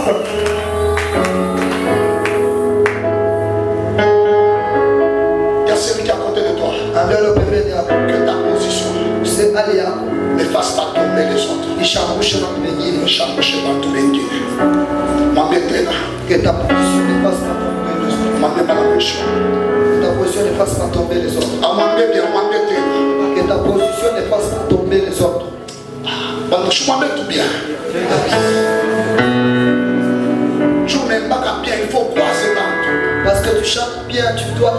Il y a celui qui est à côté de toi. Que ta position ne fasse pas tomber les autres. Chambouche dans tout le monde. Que ta position ne fasse pas tomber les autres. Ta position ne fasse pas tomber les autres. Que ta position ne fasse pas tomber les autres. Tout bien. Tu n'aimes pas bien, il faut croiser partout. Parce que tu chantes bien, tu dois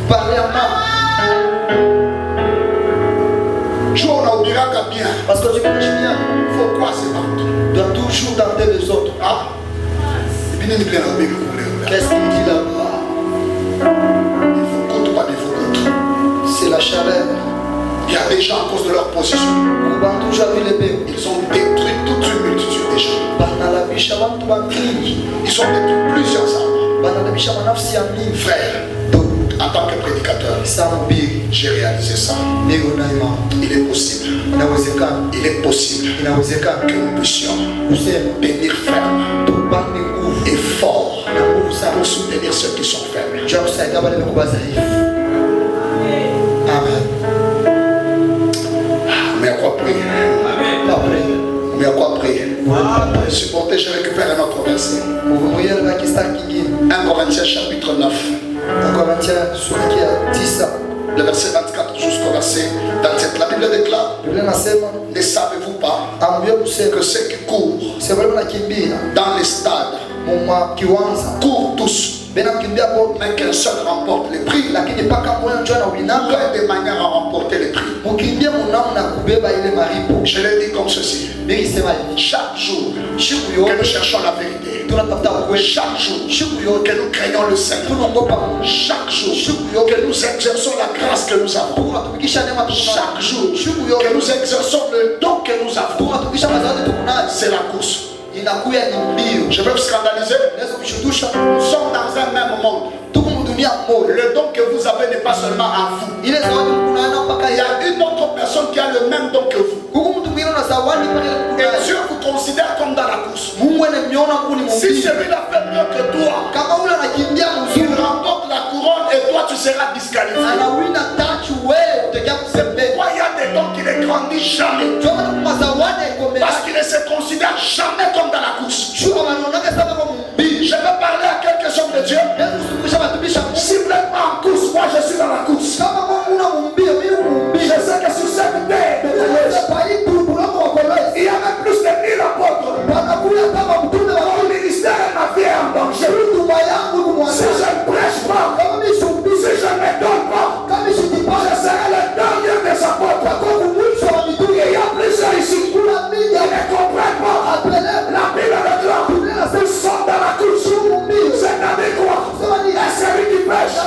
parler en main. Tu n'as bien. Parce que tu marches bien, il faut croiser partout. Tu dois toujours tenter les autres. Qu'est-ce qu'il dit là-bas? C'est la chaleur. Il y a des gens à cause de leur position. Ils ont détruit toute une multitude de gens. Ils ont détruit plusieurs âmes. Frère, en tant que prédicateur, j'ai réalisé ça. Il est possible. Il est possible que nous puissions tenir ferme et fort pour soutenir ceux qui sont faibles. Amen. Mais à quoi prier? Mais à quoi prier? Supportez, je récupère un autre verset. 1 Corinthiens chapitre 9. Le verset 24 jusqu'au verset 27. La Bible déclare: ne savez-vous pas que ceux qui courent dans les stades courent tous, mais qu'un seul remporte les prix? Il y a des manières à remporter les prix. Je l'ai dit comme ceci: chaque jour que nous cherchons la vérité, chaque jour que nous craignons le Seigneur, chaque jour que nous exerçons la grâce que nous avons, chaque jour que nous exerçons le don que nous avons, c'est la course. Je vais vous scandaliser. Nous sommes dans un même monde. Le don que vous avez n'est pas seulement à vous. Il y a une autre personne qui a le même don que vous. Et Dieu vous considère comme dans la course. Si celui-là fait mieux que toi, il remporte la couronne et toi tu seras disqualifié. C'est pourquoi il y a des dons qui ne grandissent jamais. Parce qu'ils ne se considèrent jamais comme dans la course. Je vais parler à quelques hommes de Dieu. Si vous n'êtes pas en course, moi je suis dans la course. Je sais que sur cette terre, il y avait plus de 1000 apôtres. Mon ministère est ma vie en danger. Si je ne prêche pas, si je ne me donne pas, je serai le dernier des apôtres. Il y a plusieurs ici qui ne comprennent pas. La Bible déclare: nous sommes dans la course. C'est-à-dire quoi? Et celui qui pêche, et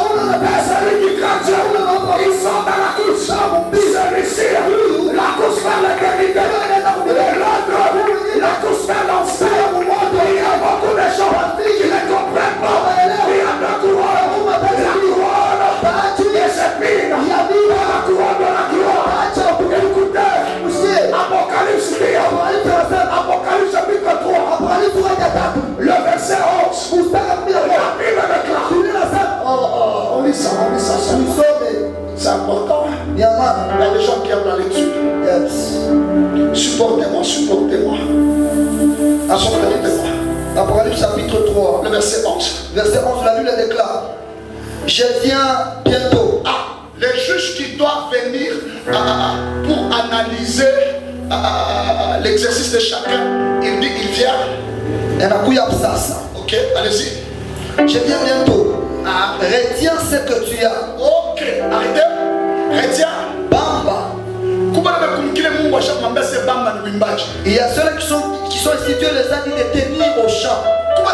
celui qui craint Dieu, ils sont dans la course. Celui-ci, la course vers l'éternité, la course vers l'enfer. Il y a beaucoup de gens qui ne comprennent pas. Il y a deux couronnes. La couronne et c'est pire. La couronne de la gloire. Écoutez, Apocalypse Apocalypse chapitre 3, le verset 11. La Bible déclare. On lit ça. C'est important. Il y a des gens qui aiment la lecture. Supportez-moi. Apocalypse chapitre 3, le verset 11. Verset 11, la Bible déclare: je viens bientôt. Les juges qui doivent venir pour analyser l'exercice de chacun, il dit il vient. Ok, allez-y. Je viens bientôt. Retiens ce que tu as. Ok, arrêtez. Retiens. Bamba. Il y a ceux qui sont ici, Dieu les a dit de tenir au champ. Il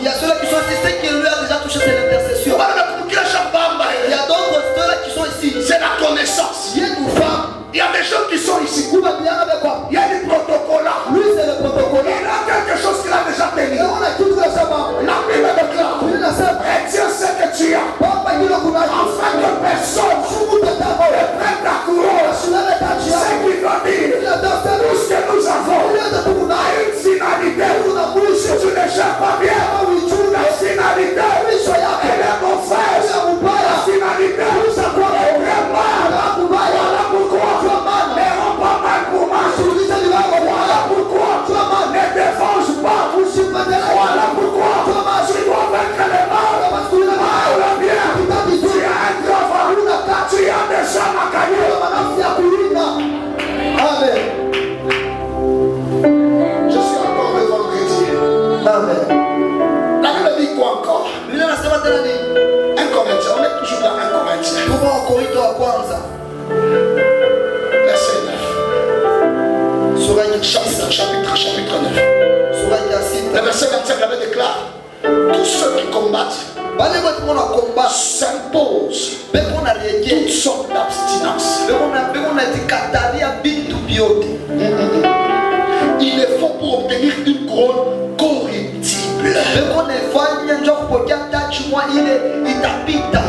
y a ceux qui sont ici, ceux qui lui a déjà touché, c'est l'intercession. Il y a d'autres qui sont ici. C'est la connaissance. Il y a une femme. Il y a des gens qui sont ici. Il y a du protocole là. Lui c'est le protocole. Il a quelque chose qu'il a déjà tenu. Et on a tout le sabbat. La Bible déclare: retiens ce que tu as, afin que personne ne prenne ta couronne. Ce qui veut dire tout ce que nous avons a une finalité. Amen. La Bible dit quoi encore? Biblia inasema tena nini? 1 Corinthiens, on est toujours dans 1 Corinthiens. Tuko Wakorintho wa kwanza Verset 9. sura ya Chapitre 9. sura ya Le 6. verset 25 avait déclaré: tous ceux qui combattent Bale bote kuna combat, s'imposent beko na rejea, toutes sortes d'abstinence. beko na tikatalia bintu biote. Il est faux pour obtenir une couronne corruptible. Beko na fanya njo kupokea taji mwa ile itapita.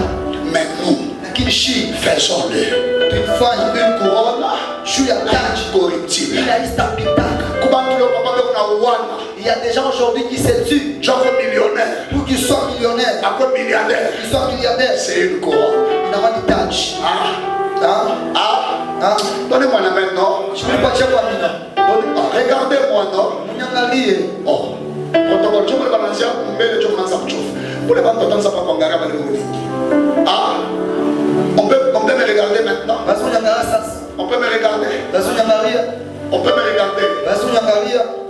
Mais nous, Lakini shi faisons-le. tuifanye Une couronne juu ya taji corruptible. ila istapitaka. Comment tu le papa veut qu'on a one? Il y a des gens aujourd'hui qui se tuent Genre millionnaire, pour qu'ils soient millionnaires, après milliardaire, qu'ils soient milliardaires. c'est une couronne. Inawani taji. Ah, donnez-moi la main, non? Shikulipatia kwa mina. Regardez-moi, non? Munyangalie. Oh, protocole, je vais balancer un bel job dans sa chauffe. Pour les ventes, on pas qu'on garde le monde. Ah, on peut me regarder maintenant. Basi unyangalia sasa. On peut me regarder. Basi unyangalia. On peut me regarder. Basi unyangalia.